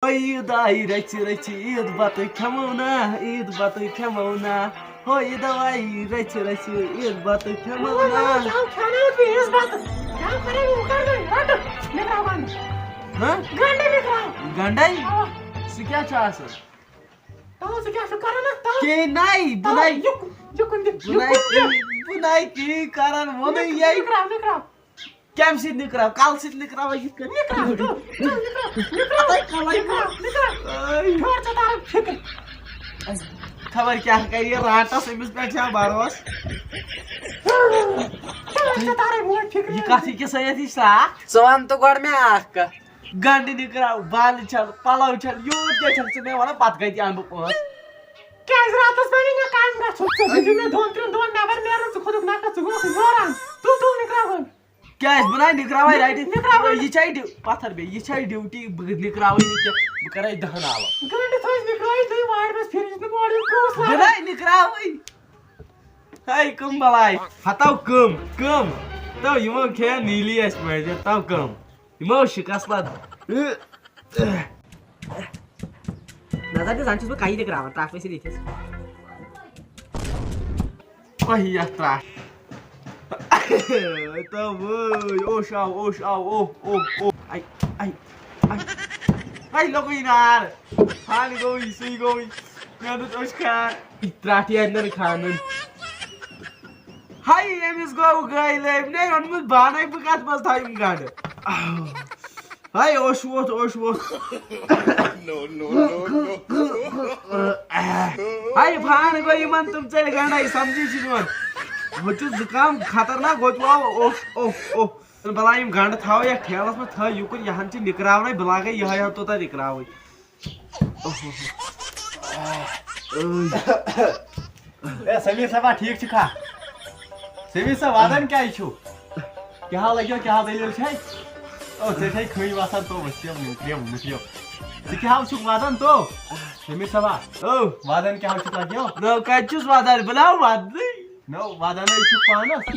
عید آئی رچی رچی عید بتہٕ کھٮ۪مو نا عید بتہٕ کھٮ۪مو نا ہو عید آئی رچی رچی عید بتہٕ کھٮ۪مو نا گنڈے سُہ کیٛاہ چھُ آسان کِہیٖنۍ نَے بہٕ نَے کِہیٖنۍ کران ووٚنُے یے کَمہِ سۭتۍ نِکراو کلہٕ سۭتۍ نِکراوَے یِتھ کٔنۍ خبر کیٛاہ کرِ یہِ رانٹس أمِس پٮ۪ٹھ چھا بروسہٕ یہِ کتھ ہیٚکہِ سٲنِتھ یہِ صاف ژٕ وَن تہٕ گۄڈٕ مےٚ اکھ کتھ گنڈٕ نِکراو بالہِ چھل پلو چھل یوٗت کیٛاہ چھکھ ژٕ مےٚ ونان پتہٕ کتہِ اَنہٕ بہٕ پونٛسہٕ کیٛازِ راتس بنے مےٚ کامہِ گژھُن ژٕ دِژٕے مےٚ 2-3 دۄہن نیبر نیرُن ژٕ کھوٚتُکھ نکھٕ ژٕ گوٚوُکھ وٲران تُل نِکراوُن کیٛازِ بہٕ نَے نِکراوے رٹہِ یہِ چھے پتھر بیٚیہِ یہِ چھے ڈیوٹی بہٕ نِکراوٕے نہٕ کینٛہہ بہٕ کرے 10 علاوٕ گنڈٕ تھٲیِس نِکرٲیِتھ نٔے وارِ منٛز پھِرِس نہٕ اورٕ یِم قۭس بہٕ نَے نِکراوٕے ہے کٕم بلاے ہتو کٕم تو یِمو کھیٚیا نیٖلی اَسہِ پٲٹھۍ تو کٕم یِمو شِکس پتہٕ نظر دِ زن چھُس بہٕ کہی نِکراوان ترٛکھ ؤسِتھ ییٚتھِس کہی یتھ ترٛکھ تو وٲے اوش آو او اے لوٚگُے نار ہل گوٚوٕے سُے گوٚوٕے مےٚ دوٚپ اوش کھار ترٛٹھ یہِ نہٕ کھانُن ہاے أمِس گوٚو گٔے لٔبۍ مےٚ اوٚنمُت بانے بہٕ کتھ منٛز تھاو یِم گنڈٕ ہاے اوش ووٚتھ ہاے فان گوٚو یِمن تِم ژٔلۍ گنڈے سمجھی چھُنہٕ یِوان بہٕ چھُس زُکام خطرناک گوٚو اوٚہ بلا یِم گنڈٕ تھاو یتھ ٹھیلس منٛز تھٲے یُکُن یہِ ہن چھِ نِکراونے بہٕ لاگے یِہے توٚتاں نِکراوٕنۍ سمیٖر صٲبا ٹھیٖک چھُکھا سمیٖر صٲب ودان کیٛازِ چھُو کیٛاہ حال لگیو کیٛاہ دٔلیٖل چھے او ژےٚ چھے کھٔنۍ وسان تو مُکریو ژٕ کیٛاہ حال چھُکھ ودان تو سمیٖر صٲبا ودان کیٛاہ حال چھُکھ لگیو نو کتہِ چھُس ودان بہٕ نا ودنٕے نو ودانے چھُکھ پانس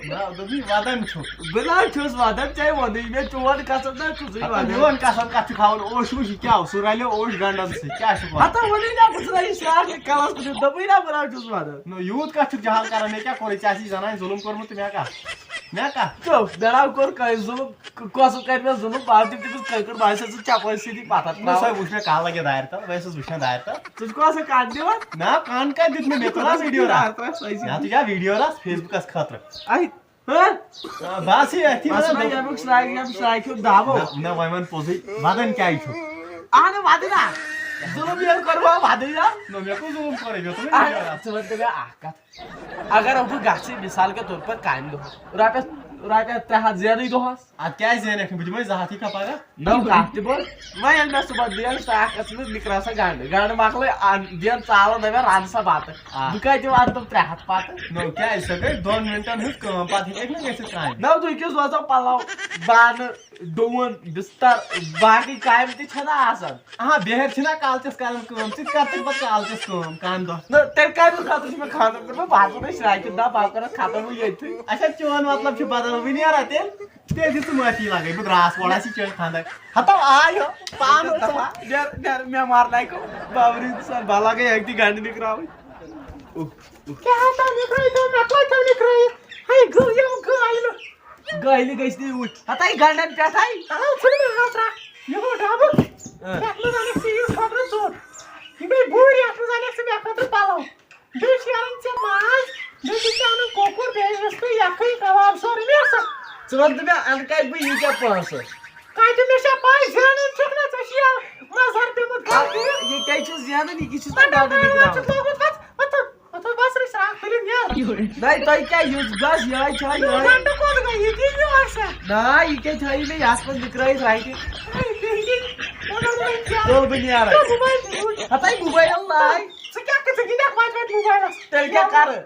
نہ دوٚپُے ودان چھُکھ بہٕ نا چھُس ودان ژےٚ ووٚنُے مےٚ چون قسم نا چھُسٕے ودان میون قسم کتھ چھُکھ ہاوان اوش وٕچھ یہِ کیٛاہ سُہ رلیو اوش گنڈن سۭتۍ کیٛاہ چھُکھ ودان ہتا ووٚنُے نا بہٕ ژھٕنان یہِ شراکھ کلس کُن دوٚپُے نا بہٕ نا چھُس ودان نو یوٗت کتھ چھُکھ جہل کران مےٚ کیٛاہ کوٚرُے ژےٚ آسی زنانہِ ظُلُم کوٚرمُت تہٕ مےٚ کتھ مےٚ نا کوٚر کٲنٛسہِ ظُلُم کۄس کرِ مےٚ ظُلُم بہٕ دِمہٕ تٔمِس کٔکٕر بہٕ آسہِ ژٕ چپٲرۍ سۭتی پتھر سۄ وٕچھ مےٚ کالہٕ لگے دارِ تل بہٕ ٲسٕس وٕچھان دارِ تل ژٕ چھُکھ آسان کَتھ دِوان نہ کن کتہِ دیُت مےٚ تُل ویٖڈیو تُجا ویٖڈیو رس فیس بُکس خٲطرٕ بس ییٚمیُک شراکہِ ہُنٛد دعوو نہ وۄنۍ وَن پوٚزُے ودان کیٛازِ چھُ اہن ودٕنۍ ہا ظُلُم ییٚلہِ کوٚروا ودٕنۍ ہا نہ مےٚ کوٚر ظُلُم کوٚرُے مےٚ تُل ژٕ وَن تہٕ مےٚ اکھ کتھ اگر بہٕ گژھٕ مِثال کے طور پر کامہِ دۄہس رۄپیس 300 زینٕے دۄہس ادٕ کیٛازِ زینکھ نہٕ بہٕ دِمے 200 کھا پگاہ نو کتھ تہِ بوٚز وۄنۍ ییٚلہِ مےٚ صُبحن دِن شراکھس منٛز نِکراو سا گنڈٕ مۄکلٲے دِن ژالن دپن رن سا بتہٕ بہٕ کتہِ ونہٕ تِم 300 پتہٕ نو کیٛازِ سۄ گٔے 2 مِنٹن ہٕنٛز کٲم پتہٕ ہیٚکہِ نہٕ گٔژھِتھ کامہِ نو تُہۍ کیٛاہ سوزو پلو بانہٕ ڈوٗن بستر باقٕے کامہِ تہِ چھنہ آسان بِہِتھ چھِنہ کالچس کران کٲم ژٕ تہِ کر تہٕ پتہٕ کالچس کٲم کامہِ دۄہ نہ تیٚلہِ کمہِ خٲطرٕ چھُ مےٚ خانٛدر کوٚرمُت بہٕ ہٮ۪کہٕ نہٕ شراکہِ ہُنٛد دپ بہٕ کرکھ ختم وۄنۍ ییٚتھٕے اچھا چون مطلب چھُ بدل وۄنۍ نیرا تیٚلہِ تیٚلہِ دِ ژٕ معٲفی لگے بہٕ درٛاس وۄڑ آسی چٲنۍ خانٛدر ہتو آے پانہٕ مےٚ مارنایکو بابری سر بہٕ لاگے اکہِ دِ گنڈٕ نِکراوٕنۍ گٲلہِ گٔژھۍ نہٕ یوٗت ہتا یہِ گنڈن پٮ۪ٹھے ژٕ وَن تہٕ مےٚ اَنہٕ کتہِ بہٕ ییٖتیاہ پونٛسہٕ یہِ کیٛازِ چھُ زینان یہِ چھُس نہ گنڈٕ نِکراوان نَے تۄہہِ کیٛاہ یُس گژھ یِہوے چھا یِہوے نہ یہِ کیٛاہ تھٲیِو مےٚ یتھ منٛز نِکرٲیِتھ رٹہِ تُل بہٕ نیرٕ ہتا یہِ موبایل لاے تیٚلہِ کیٛاہ کرٕ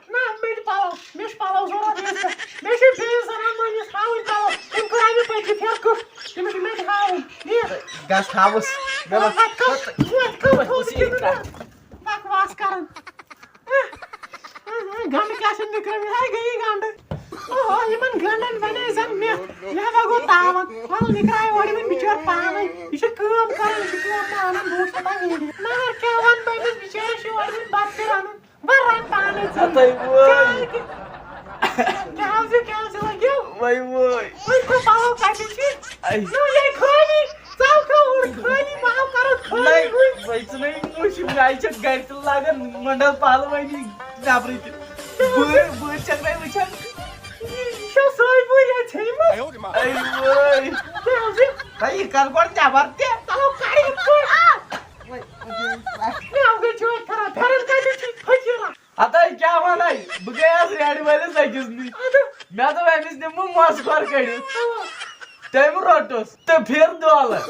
گژھ تھاوُس گنڈٕ کیٛاہ چھِ نِکرٲومٕتۍ ہے گٔیی گنڈٕ یمن گنڈن بنے زن مےٚ لہذا گوٚو تاون وَلہٕ نِکراے اورٕ یِمن بِچور پانے یہِ چھُ کٲم کران یہِ چھُ کٲم پانن بہٕ وٕچھو تۄہہِ ویٖڈیو مگر کیٛاہ وَنہٕ بہٕ أمِس بِچٲرِس چھُ اورٕ یِمن بتہٕ تہِ رَنُن بہٕ رَنہٕ پانے کیٛاہ حظ لٔگِو وای وای وۄنۍ کھو پَلو کَتہِ چھِ نو یے خٲلی ژَل کھو اوٚڑ خٲلی پَلو کرو خٲلی وای ژٕ نَے مُشِک گاے چھِ گرِ تہِ لاگان منڈل پالو وۄنی نٮ۪برٕے تہِ بہٕ چھَکھ نَے وٕچھان یہِ چھو سٲے بٕے یے ژھیٚنمٕژ اے وای کیٛاہ حظ ہے یہِ کر گۄڈٕ نٮ۪بر تہِ چلو کَڑ یِتھ پٲٹھۍ مےٚ گٔے چٲنۍ خراب پھٮ۪رن کَتہِ چھِ فٔقیٖرا ہتا کیٛاہ وَنَے بہٕ گٔیاس ریڈِ وٲلِس أکِس نِش مےٚ دوٚپ أمِس نِمہٕ بہٕ مَس کھۄر کٔڑِتھ تٔمۍ روٚٹُس تہٕ پھِر دولہٕ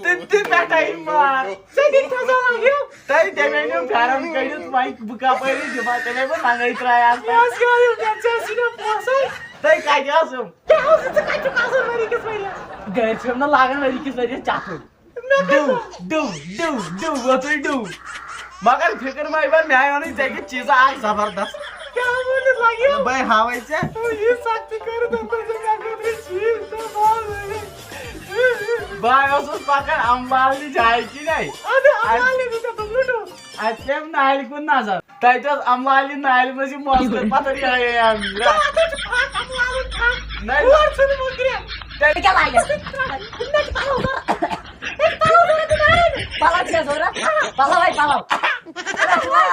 تہٕ تہِ پٮ۪ٹھَے مار ژےٚ دِتۍ لٲگِو تٔمۍ أنِو پھٮ۪رن کٔڑِتھ وۄنۍ بہٕ کَپٲری دِمہٕ تیٚلے بہٕ ننٛگَے ترٛایاس مےٚ حظ گٔیو ژےٚ ژھٕنو پونٛسَے تُہۍ کَتہِ ٲسٕم کیٛاہ حظ ژٕ کَتہِ چھُکھ آسان ؤری کِس ؤرِیَس گرِ چھُم نہٕ لاگان ؤری کِس ؤرِیَس چَتھُن ڈُو وۄتھُے ڈُو مگر فِکر مہ بَر مےٚ آیو نہٕ ژےٚ کِتھ چیٖزا اکھ زبردست کیٛاہ ووٚنُتھ لٲگِو بہٕ ہاوَے ژےٚ یہِ سختی کٔرِتھ دوٚپمَے ژےٚ مےٚ خٲطرٕ چیٖز تہٕ بہٕ اوسُس پَکان اَمبالنہِ جایہِ کِنۍ اَدٕ اَمالہِ دِژ ژےٚ دوٚپمُٹو اَتہِ پیٚم نالہِ کُن نظر تَتہِ اوس اَمبالہِ نالہِ منٛز یہِ مۄسکر پَتہٕ تَتھ حظ چھُ پھَکھ اَمالُن پھَکھ نَے اور ژھٕنہٕ مُکرِ تیٚلہِ کیٛاہ لاگٮ۪س مےٚ چھِ پَلو ضوٚرَتھ پَلو ضوٚرَتھ تہٕ نَرٮ۪ن پَلو چھےٚ ضوٚرَتھ پَلو ہَے پَلو اَدٕ